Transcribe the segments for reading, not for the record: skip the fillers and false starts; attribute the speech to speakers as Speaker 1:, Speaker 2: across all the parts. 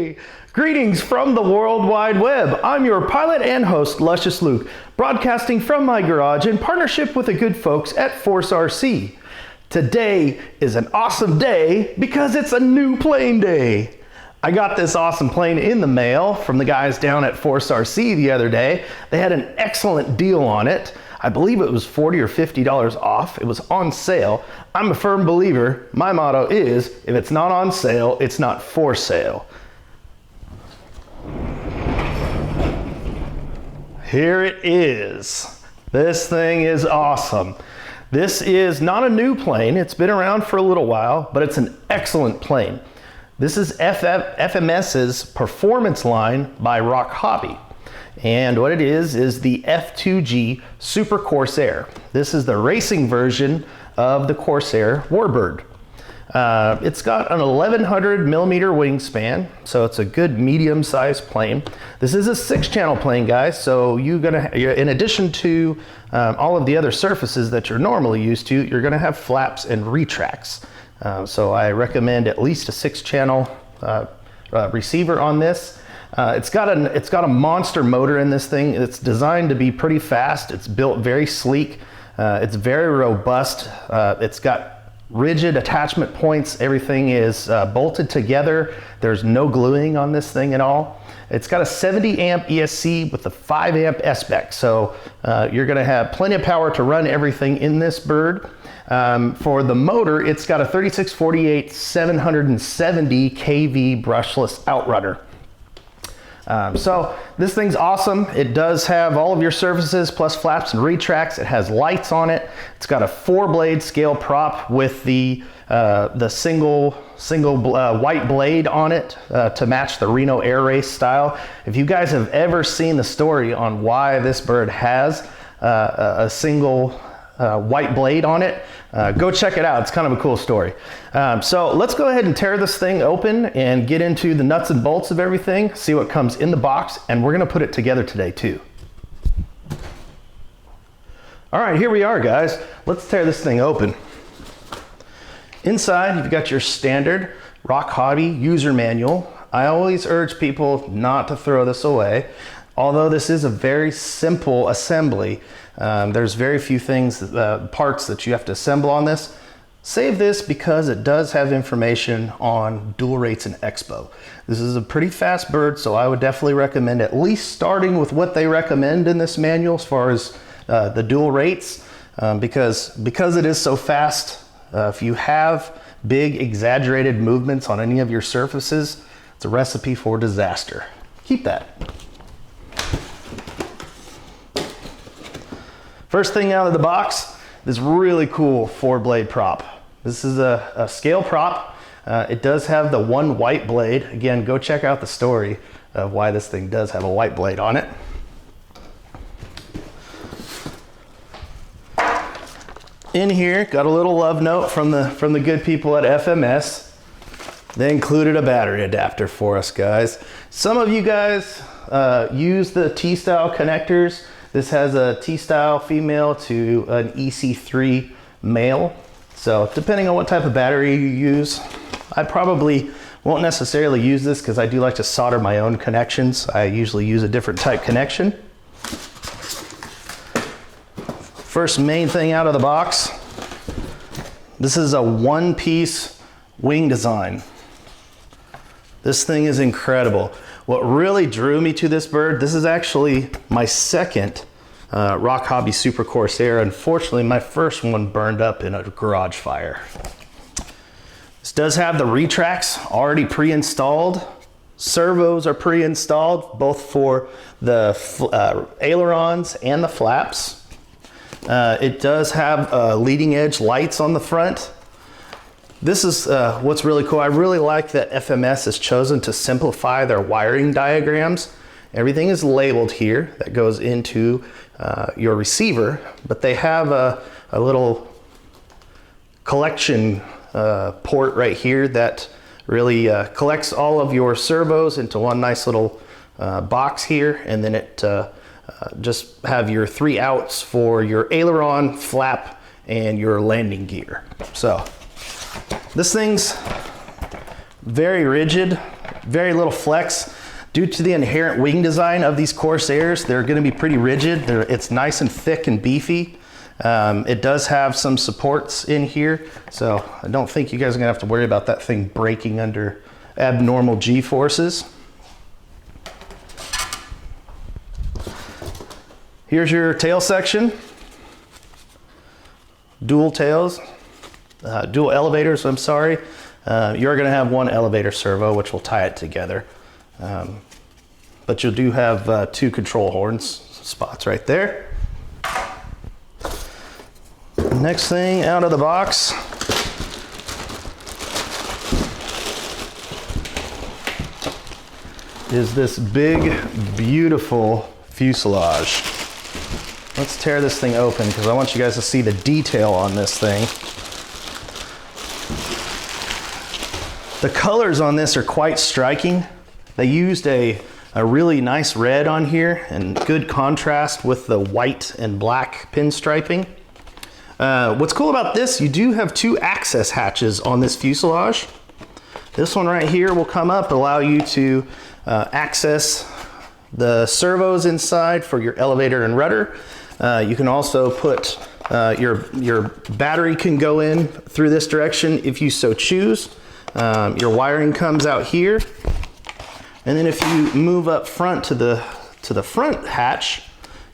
Speaker 1: Hey! Greetings from the World Wide Web. I'm your pilot and host, Luscious Luke, broadcasting from my garage in partnership with the good folks at Force RC. Today is an awesome day because it's a new plane day. I got this awesome plane in the mail from the guys down at Force RC the other day. They had an excellent deal on it. I believe it was $40 or $50 off. It was on sale. I'm a firm believer. My motto is, if it's not on sale, it's not for sale. Here it is. This thing is awesome. This is not a new plane. It's been around for a little while, but it's an excellent plane. This is FMS's performance line by RocHobby. And what it is the F2G Super Corsair. This is the racing version of the Corsair Warbird. It's got an 1100 millimeter wingspan, so it's a good medium-sized plane. This is a 6-channel plane, guys, so in addition to all of the other surfaces that you're normally used to, you're gonna have flaps and retracts. So I recommend at least a 6-channel receiver on this. It's got a monster motor in this thing. It's designed to be pretty fast. It's built very sleek. It's very robust. It's got rigid attachment points. Everything is bolted together. There's no gluing on this thing at all. It's got a 70 amp ESC with a 5 amp SBEC. So you're gonna have plenty of power to run everything in this bird. For the motor, it's got a 3648 770 kV brushless outrunner. So this thing's awesome. It does have all of your surfaces plus flaps and retracts. It has lights on it. It's got a 4-blade scale prop with the single white blade on it to match the Reno Air Race style. If you guys have ever seen the story on why this bird has a single white blade on it, go check it out. It's kind of a cool story. So let's go ahead and tear this thing open and get into the nuts and bolts of everything, see what comes in the box, and we're gonna put it together today too. All right, here we are, guys. Let's tear this thing open. Inside, you've got your standard RocHobby user manual. I always urge people not to throw this away. Although this is a very simple assembly, there's very few parts that you have to assemble on this. Save this because it does have information on dual rates and expo. This is a pretty fast bird, so I would definitely recommend at least starting with what they recommend in this manual as far as the dual rates, because it is so fast. If you have big exaggerated movements on any of your surfaces, it's a recipe for disaster. Keep that. First thing out of the box, this really cool 4-blade prop. This is a scale prop. It does have the one white blade. Again, go check out the story of why this thing does have a white blade on it. In here, got a little love note from the good people at FMS. They included a battery adapter for us, guys. Some of you guys use the T-style connectors. This has a T-style female to an EC3 male. So depending on what type of battery you use, I probably won't necessarily use this because I do like to solder my own connections. I usually use a different type connection. First main thing out of the box, this is a 1-piece wing design. This thing is incredible. What really drew me to this bird, this is actually my second RocHobby Super Corsair. Unfortunately, my first one burned up in a garage fire. This does have the retracts already pre-installed. Servos are pre-installed, both for the ailerons and the flaps. It does have leading edge lights on the front. This is what's really cool. I really like that FMS has chosen to simplify their wiring diagrams. Everything is labeled here that goes into your receiver, but they have a little collection port right here that really collects all of your servos into one nice little box here, and then it just have your 3 outs for your aileron, flap, and your landing gear. So this thing's very rigid. very little flex. Due to the inherent wing design of these Corsairs, they're going to be pretty rigid. It's nice and thick and beefy. It does have some supports in here, so I don't think you guys are going to have to worry about that thing breaking under abnormal G-forces. Here's your tail section. Dual tails, dual elevators, I'm sorry. You're going to have one elevator servo, which will tie it together. But you do have 2 control horns spots right there. Next thing out of the box is this big, beautiful fuselage. Let's tear this thing open because I want you guys to see the detail on this thing. The colors on this are quite striking. They used a really nice red on here and good contrast with the white and black pinstriping. What's cool about this, you do have 2 access hatches on this fuselage. This one right here will come up, allow you to access the servos inside for your elevator and rudder. You can also put your battery can go in through this direction if you so choose. Your wiring comes out here. And then if you move up front to the front hatch,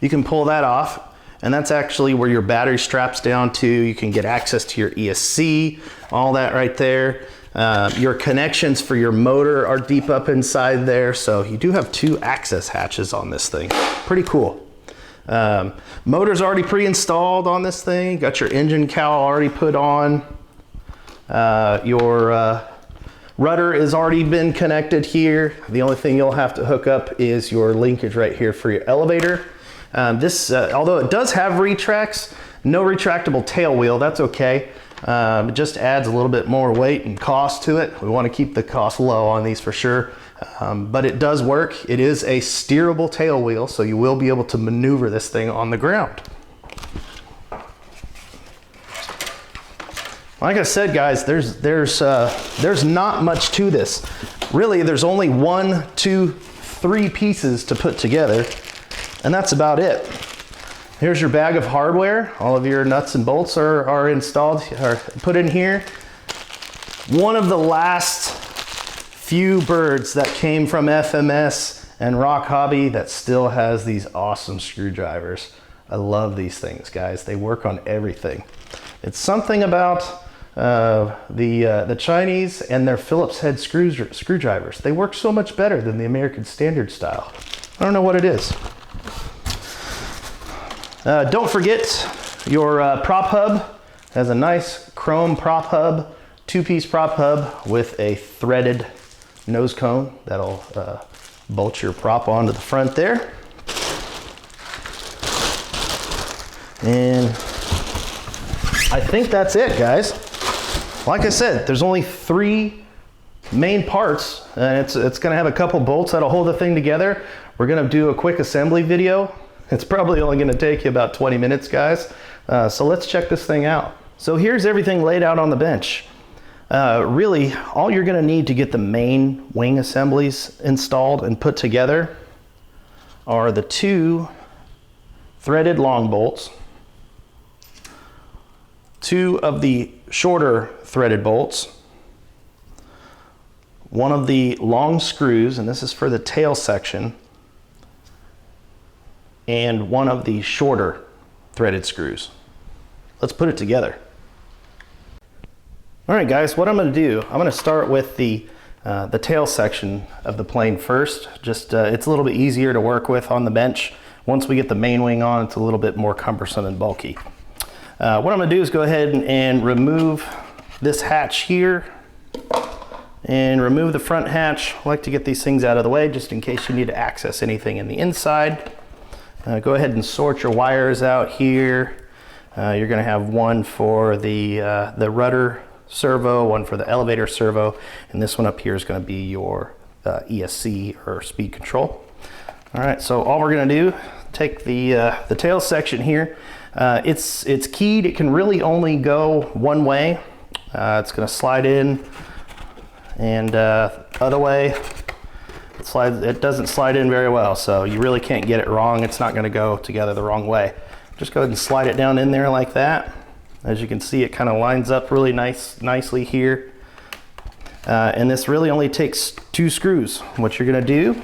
Speaker 1: you can pull that off. And that's actually where your battery straps down to. You can get access to your ESC, all that right there. Your connections for your motor are deep up inside there. So you do have 2 access hatches on this thing. Pretty cool. Motor's already pre-installed on this thing. Got your engine cowl already put on. Your rudder has already been connected here. The only thing you'll have to hook up is your linkage right here for your elevator. Although it does have retracts, no retractable tail wheel, that's okay. It just adds a little bit more weight and cost to it. We want to keep the cost low on these for sure. But it does work. It is a steerable tail wheel, so you will be able to maneuver this thing on the ground. Like I said, guys, there's not much to this. Really, there's only 1, 2, 3 pieces to put together, and that's about it. Here's your bag of hardware. All of your nuts and bolts are installed, are put in here. One of the last few birds that came from FMS and RocHobby that still has these awesome screwdrivers. I love these things, guys. They work on everything. It's something about the Chinese and their Phillips head screwdrivers. They work so much better than the American standard style. I don't know what it is. Don't forget your prop hub. It has a nice chrome prop hub, 2-piece prop hub with a threaded nose cone that'll bolt your prop onto the front there. And I think that's it, guys. Like I said, there's only 3 main parts, and it's gonna have a couple bolts that'll hold the thing together. We're gonna do a quick assembly video. It's probably only gonna take you about 20 minutes, guys. So let's check this thing out. So here's everything laid out on the bench. Really, all you're gonna need to get the main wing assemblies installed and put together are the 2 threaded long bolts, 2 of the shorter threaded bolts, 1 of the long screws, and this is for the tail section, and 1 of the shorter threaded screws. Let's put it together. All right, guys, what I'm gonna do, I'm gonna start with the tail section of the plane first. Just it's a little bit easier to work with on the bench. Once we get the main wing on, it's a little bit more cumbersome and bulky. What I'm gonna do is go ahead and remove this hatch here and remove the front hatch. I like to get these things out of the way just in case you need to access anything in the inside. Go ahead and sort your wires out here. You're gonna have 1 for the rudder servo, 1 for the elevator servo, and this one up here is gonna be your ESC or speed control. All right, so all we're gonna do, take the tail section here. It's keyed. It can really only go one way. It's going to slide in and other way, it doesn't slide in very well, so you really can't get it wrong. It's not going to go together the wrong way. Just go ahead and slide it down in there like that. As you can see, it kind of lines up really nicely here. And this really only takes 2 screws. What you're going to do,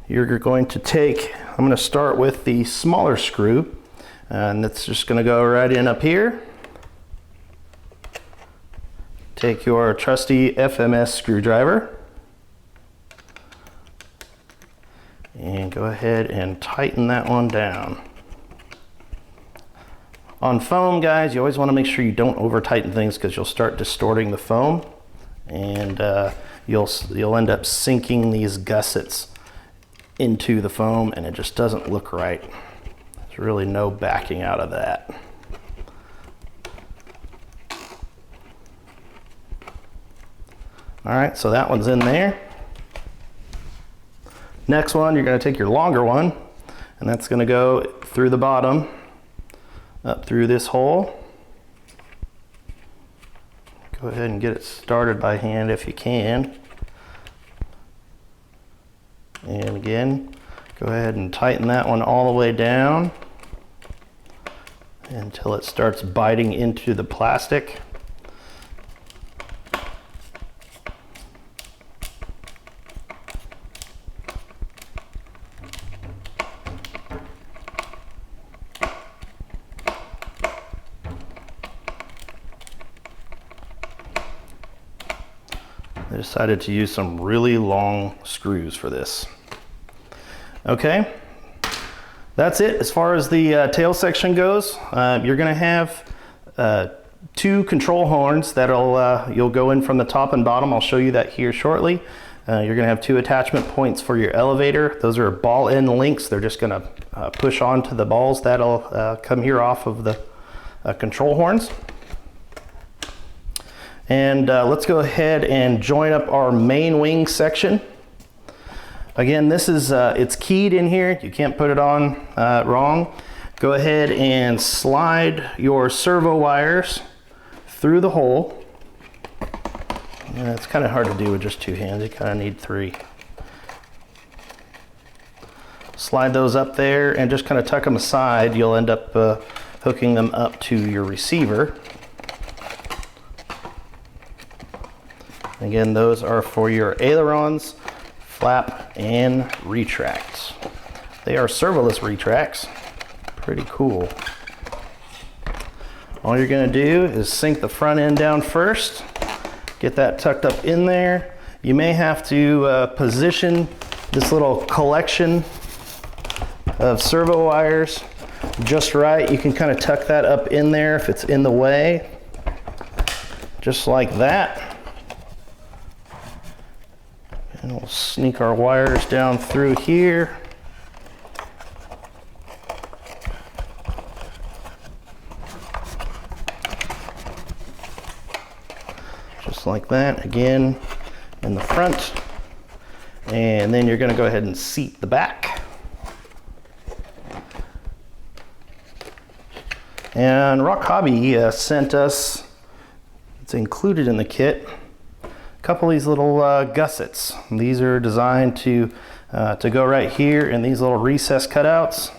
Speaker 1: you're going to take, I'm going to start with the smaller screw, and that's just going to go right in up here. Take your trusty FMS screwdriver and go ahead and tighten that one down. On foam, guys, you always want to make sure you don't over tighten things because you'll start distorting the foam, and you'll end up sinking these gussets into the foam, and it just doesn't look right. There's really no backing out of that. All right, so that one's in there. Next one, you're going to take your longer one, and that's going to go through the bottom, up through this hole. Go ahead and get it started by hand if you can. And again, go ahead and tighten that one all the way down until it starts biting into the plastic. I decided to use some really long screws for this. Okay, that's it as far as the tail section goes. You're going to have 2 control horns that'll you'll go in from the top and bottom. I'll show you that here shortly. You're going to have 2 attachment points for your elevator. Those are ball end links. They're just going to push onto the balls that'll come here off of the control horns. And let's go ahead and join up our main wing section. Again, this is it's keyed in here. You can't put it on wrong. Go ahead and slide your servo wires through the hole. Yeah, it's kind of hard to do with just 2 hands. You kind of need 3. Slide those up there and just kind of tuck them aside. You'll end up hooking them up to your receiver. Again, those are for your ailerons, flap, and retracts. They are servoless retracts. Pretty cool. All you're going to do is sink the front end down first. Get that tucked up in there. You may have to position this little collection of servo wires just right. You can kind of tuck that up in there if it's in the way, just like that. And we'll sneak our wires down through here. Just like that, again, in the front. And then you're going to go ahead and seat the back. And RocHobby sent us, it's included in the kit, couple of these little gussets. These are designed to go right here in these little recess cutouts.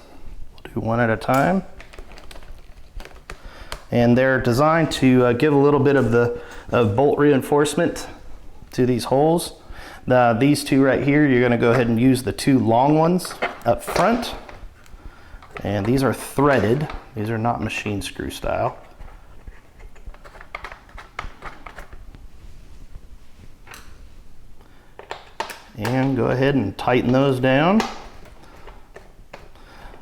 Speaker 1: We'll do one at a time. And they're designed to give a little bit of the bolt reinforcement to these holes. These 2 right here, you're going to go ahead and use the 2 long ones up front. And these are threaded. These are not machine screw style. And go ahead and tighten those down.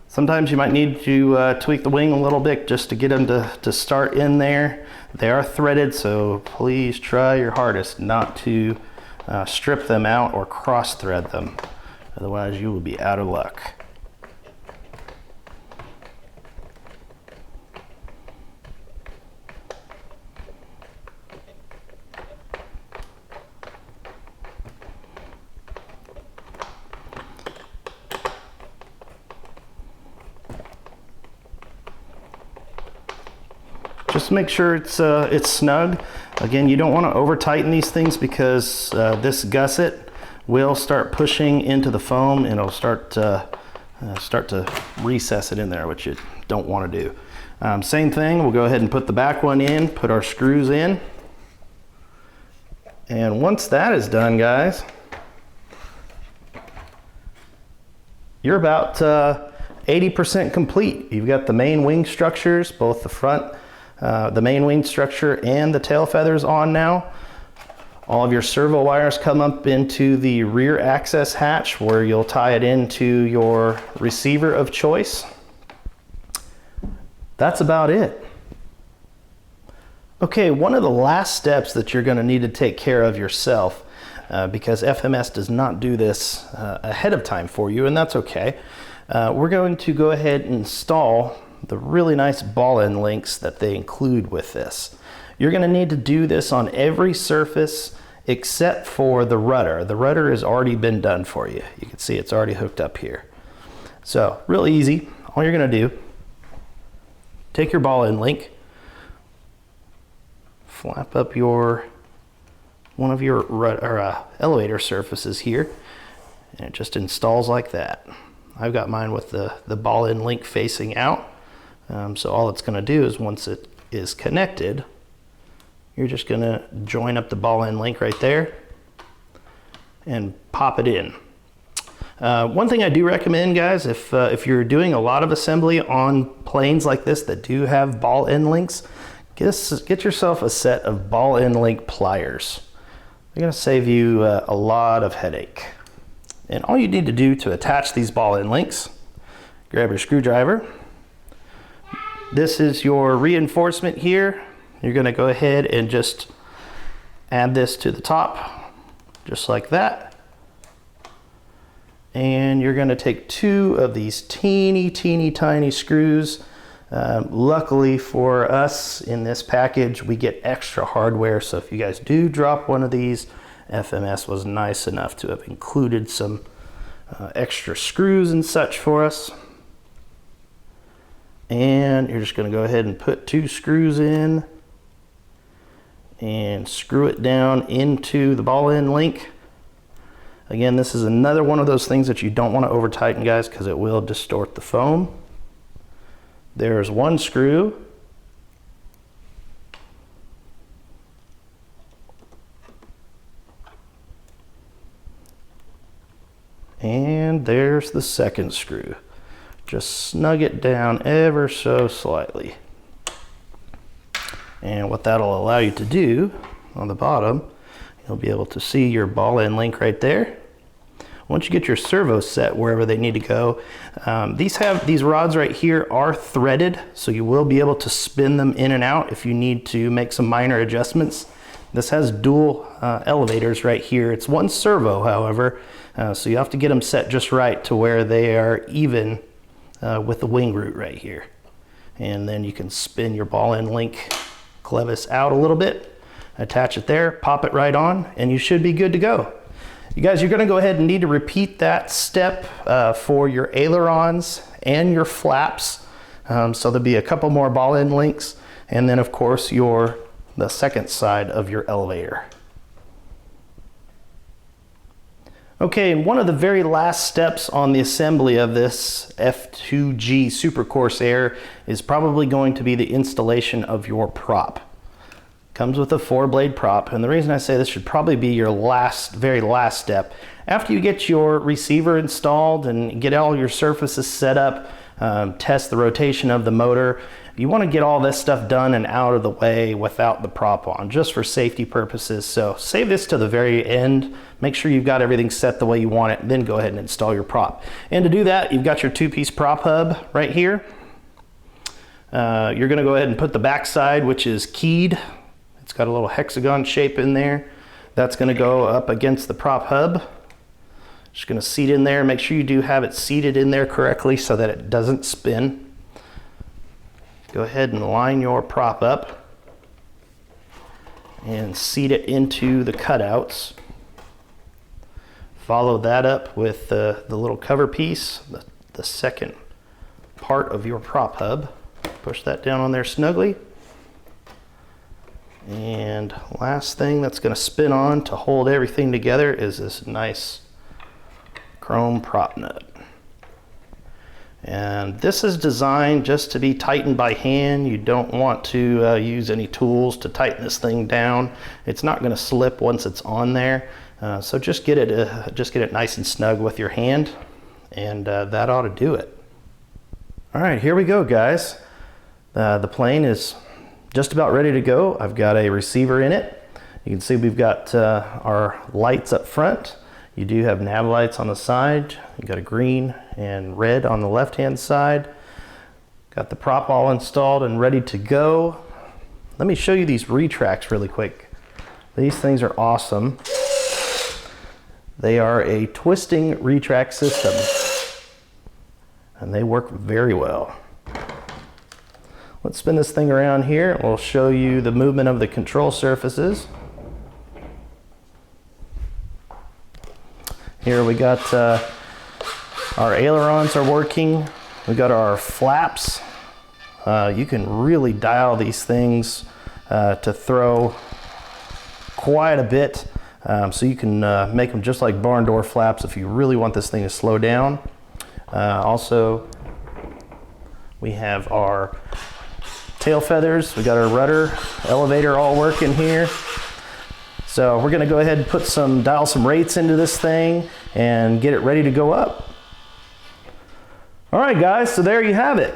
Speaker 1: Sometimes you might need to tweak the wing a little bit just to get them to start in there. They are threaded, so please try your hardest not to strip them out or cross thread them. Otherwise you will be out of luck. Just make sure it's snug. Again, you don't want to over tighten these things because this gusset will start pushing into the foam and it'll start to recess it in there, which you don't want to do. Same thing, we'll go ahead and put the back one in, put our screws in. And once that is done, guys, you're about 80% complete. You've got the main wing structures, both the front, the main wing structure and the tail feathers on now. All of your servo wires come up into the rear access hatch where you'll tie it into your receiver of choice. That's about it. Okay, one of the last steps that you're going to need to take care of yourself, because FMS does not do this ahead of time for you, and that's okay. We're going to go ahead and install the really nice ball end links that they include with this. You're going to need to do this on every surface except for the rudder. The rudder has already been done for you. You can see it's already hooked up here. So, real easy. All you're going to do, take your ball end link, flap up one of your elevator surfaces here, and it just installs like that. I've got mine with the ball end link facing out. So all it's going to do is once it is connected, you're just going to join up the ball end link right there and pop it in. One thing I do recommend, guys, if you're doing a lot of assembly on planes like this that do have ball end links, get yourself a set of ball end link pliers. They're going to save you a lot of headache. And all you need to do to attach these ball end links, grab your screwdriver. This is your reinforcement here. You're going to go ahead and just add this to the top, just like that. And you're going to take 2 of these teeny tiny screws. Luckily for us in this package, we get extra hardware, so if you guys do drop one of these, FMS was nice enough to have included some extra screws and such for us. And you're just going to go ahead and put 2 screws in and screw it down into the ball end link. Again, this is another one of those things that you don't want to over tighten, guys, because it will distort the foam. There's 1 screw. And there's the 2nd screw. Just snug it down ever so slightly. And what that'll allow you to do on the bottom, you'll be able to see your ball end link right there. Once you get your servos set wherever they need to go, these rods right here are threaded, so you will be able to spin them in and out if you need to make some minor adjustments. This has dual elevators right here. It's 1 servo, however, so you have to get them set just right to where they are even with the wing root right here. And then you can spin your ball end link clevis out a little bit, attach it there, pop it right on, and you should be good to go. You guys, you're going to go ahead and need to repeat that step for your ailerons and your flaps. So there'll be a couple more ball end links, and then of course the second side of your elevator. Okay, and one of the very last steps on the assembly of this F2G Super Corsair is probably going to be the installation of your prop. Comes with a 4-blade prop, and the reason I say this should probably be your very last step. After you get your receiver installed and get all your surfaces set up, test the rotation of the motor, you want to get all this stuff done and out of the way without the prop on, just for safety purposes. So save this to the very end. Make sure you've got everything set the way you want it, and then go ahead and install your prop. And to do that, you've got your 2-piece prop hub right here. You're going to go ahead and put the back side, which is keyed. It's got a little hexagon shape in there. That's going to go up against the prop hub. Just going to seat in there. Make sure you do have it seated in there correctly so that it doesn't spin. Go ahead and line your prop up and seat it into the cutouts. Follow that up with the little cover piece, the second part of your prop hub. Push that down on there snugly. And last thing that's going to spin on to hold everything together is this nice chrome prop nut. And this is designed just to be tightened by hand. You don't want to use any tools to tighten this thing down. It's not going to slip once it's on there. So just get it nice and snug with your hand, and that ought to do it. All right, here we go, guys. The plane is just about ready to go. I've got a receiver in it. You can see we've got our lights up front. You do have nav lights on the side. You got a green and red on the left hand side. Got the prop all installed and ready to go. Let me show you these retracts really quick. These things are awesome. They are a twisting retract system, and they work very well. Let's spin this thing around here and we'll show you the movement of the control surfaces. Here we got our ailerons are working. We got our flaps. You can really dial these things to throw quite a bit. So you can make them just like barn door flaps if you really want this thing to slow down. Also, we have our tail feathers. We got our rudder, elevator all working here. So we're going to go ahead and dial some rates into this thing and get it ready to go up. All right, guys, so there you have it.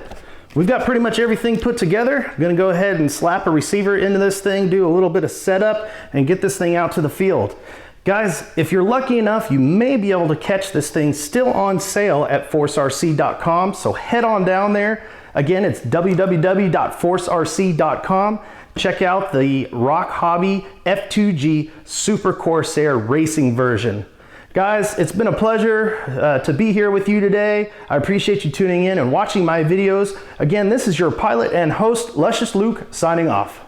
Speaker 1: We've got pretty much everything put together. I'm going to go ahead and slap a receiver into this thing, do a little bit of setup, and get this thing out to the field. Guys, if you're lucky enough, you may be able to catch this thing still on sale at forcerc.com, so head on down there. Again, it's www.forcerc.com. Check out the RocHobby F2G Super Corsair racing version. Guys, it's been a pleasure to be here with you today. I appreciate you tuning in and watching my videos. Again, this is your pilot and host, Luscious Luke, signing off.